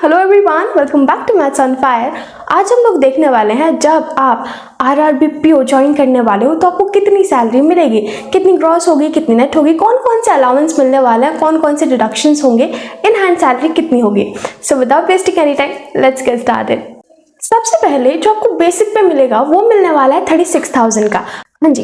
Hello everyone, welcome back to Maths on Fire. आज हम लोग देखने वाले हैं जब आप आरआरबी पीओ ज्वाइन करने वाले हो तो आपको कितनी सैलरी मिलेगी, कितनी ग्रॉस होगी, कितनी नेट होगी, कौन कौन से अलाउंस मिलने वाले हैं, कौन कौन से डिडक्शंस होंगे, इन हैंड सैलरी कितनी होगी। So without wasting any time let's get started. सबसे पहले जो आपको बेसिक पे मिलेगा वो मिलने वाला है 36,000 का। हाँ जी,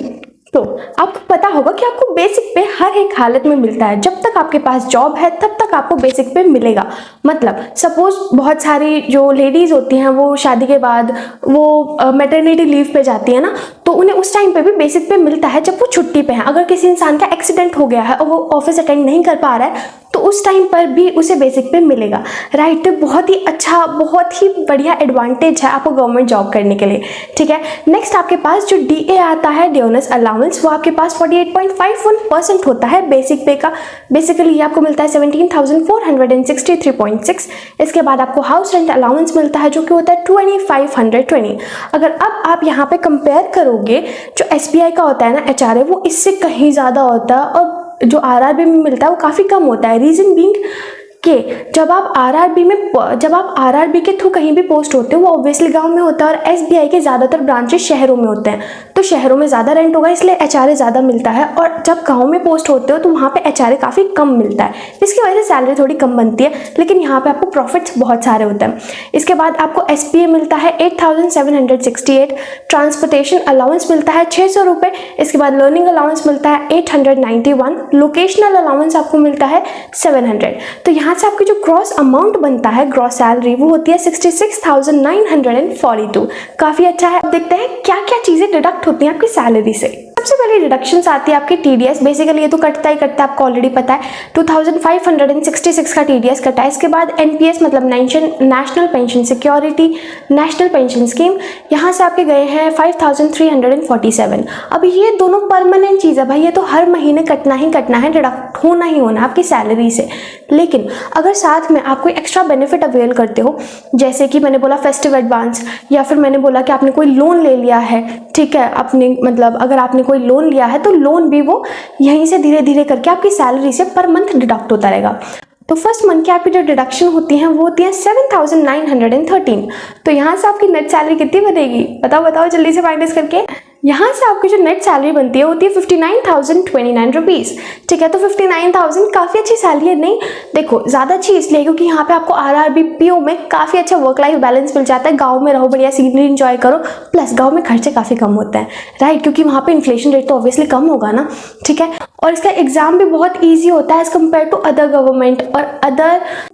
तो आपको पता होगा कि आपको बेसिक पे हर एक हालत में मिलता है। जब तक आपके पास जॉब है तब तक आपको बेसिक पे मिलेगा। मतलब सपोज बहुत सारी जो लेडीज होती हैं वो शादी के बाद वो मैटरनिटी लीव पे जाती है ना, तो उन्हें उस टाइम पे भी बेसिक पे मिलता है जब वो छुट्टी पे है। अगर किसी इंसान का एक्सीडेंट हो गया है और वो ऑफिस अटेंड नहीं कर पा रहा है तो उस टाइम पर भी उसे बेसिक पे मिलेगा, राइट। तो बहुत ही अच्छा, बहुत ही बढ़िया एडवांटेज है आपको गवर्नमेंट जॉब करने के लिए, ठीक है। नेक्स्ट आपके पास जो डीए आता है, डे ओनर्स अलाउंस, वो आपके पास 48.51% होता है बेसिक पे का। बेसिकली ये आपको मिलता है 17,463.6। इसके बाद आपको हाउस रेंट अलाउंस मिलता है जो कि होता है 2520। अगर अब आप यहाँ पे कंपेयर करोगे, जो एसबीआई का होता है ना एचआरए, वो इससे कहीं ज़्यादा होता है और जो आरआरबी में मिलता है वो काफ़ी कम होता है। रीज़न बीइंग कि जब आप आरआरबी के थ्रू कहीं भी पोस्ट होते हो वो ऑब्वियसली गांव में होता है और एसबीआई के ज़्यादातर ब्रांचेस शहरों में होते हैं, तो शहरों में ज़्यादा रेंट होगा इसलिए एचआरए ज़्यादा मिलता है। और जब गांव में पोस्ट होते हो तो वहाँ पे एचआरए काफ़ी कम मिलता है, जिसकी वजह से सैलरी थोड़ी कम बनती है, लेकिन यहाँ पे आपको प्रॉफिट्स बहुत सारे होते हैं। इसके बाद आपको एसपीए मिलता है 8,768, ट्रांसपोर्टेशन अलाउंस मिलता है 600 रुपये। इसके बाद लर्निंग अलाउंस मिलता है 891, लोकेशनल अलाउंस आपको मिलता है 700। तो यहाँ से आपकी जो ग्रॉस अमाउंट बनता है, ग्रॉस सैलरी, वो होती है 66,942। काफ़ी अच्छा है। अब देखते हैं क्या क्या चीज़ें डिडक्ट होती हैं आपकी सैलरी से। सबसे पहले डिडक्शंस आती है आपकी टीडीएस। बेसिकली ये तो कटता ही कटता है, आपको ऑलरेडी पता है। 2,566 का टीडीएस कटा है। इसके बाद एनपीएस मतलब national pension security, national pension scheme, यहाँ से आपके गए हैं 5,347। अब ये दोनों परमानेंट चीज़ है भाई, ये तो हर महीने कटना ही कटना है, डिडक्ट होना ही होना आपकी सैलरी से। लेकिन अगर साथ में आप कोई एक्स्ट्रा बेनिफिट अवेल करते हो, जैसे कि मैंने बोला फेस्टिव एडवांस, या फिर मैंने बोला कि आपने कोई लोन ले लिया है, ठीक है, अपने मतलब अगर आपने कोई लोन लिया है तो लोन भी वो यहीं से धीरे धीरे करके आपकी सैलरी से पर मंथ डिडक्ट होता रहेगा। तो फर्स्ट मंथ की आपकी जो डिडक्शन होती हैं वो होती है 7,913। तो यहाँ से आपकी नेट सैलरी कितनी बनेगी, बताओ जल्दी से माइनस करके। यहाँ से आपकी जो नेट सैलरी बनती है होती है 59,029 रुपीज़, ठीक है। तो 59,000 काफ़ी अच्छी सैलरी है, नहीं देखो ज़्यादा अच्छी इसलिए क्योंकि यहाँ पे आपको आरआरबी पीओ में काफ़ी अच्छा वर्क लाइफ बैलेंस मिल जाता है। गांव में रहो, बढ़िया सीनरी एंजॉय करो, प्लस गांव में खर्चे काफ़ी कम होते हैं, राइट, क्योंकि वहाँ पे इन्फ्लेशन रेट तो ऑब्वियसली कम होगा ना, ठीक है। और इसका एग्जाम भी बहुत ईजी होता है as compare to other government और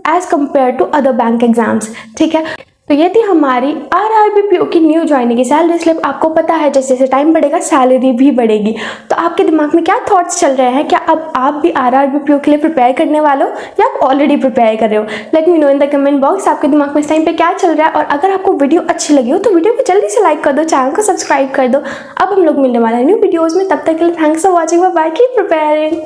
as compare to other bank exams, ठीक है। तो ये थी हमारी आरआरबी पीओ की न्यू ज्वाइनिंग की सैलरी स्लिप। आपको पता है जैसे जैसे टाइम बढ़ेगा सैलरी भी बढ़ेगी। तो आपके दिमाग में क्या थॉट्स चल रहे हैं, क्या अब आप भी आरआरबी पीओ के लिए प्रिपेयर करने वाले हो या आप ऑलरेडी प्रिपेयर कर रहे हो? Let me know in the comment box आपके दिमाग में इस टाइम पे क्या चल रहा है। और अगर आपको वीडियो अच्छी लगी हो तो वीडियो को जल्दी से लाइक कर दो, चैनल को सब्सक्राइब कर दो। अब हम लोग मिलने वाले हैं न्यू वीडियोज़ में, तब तक के लिए thanks for watching, bye, keep preparing.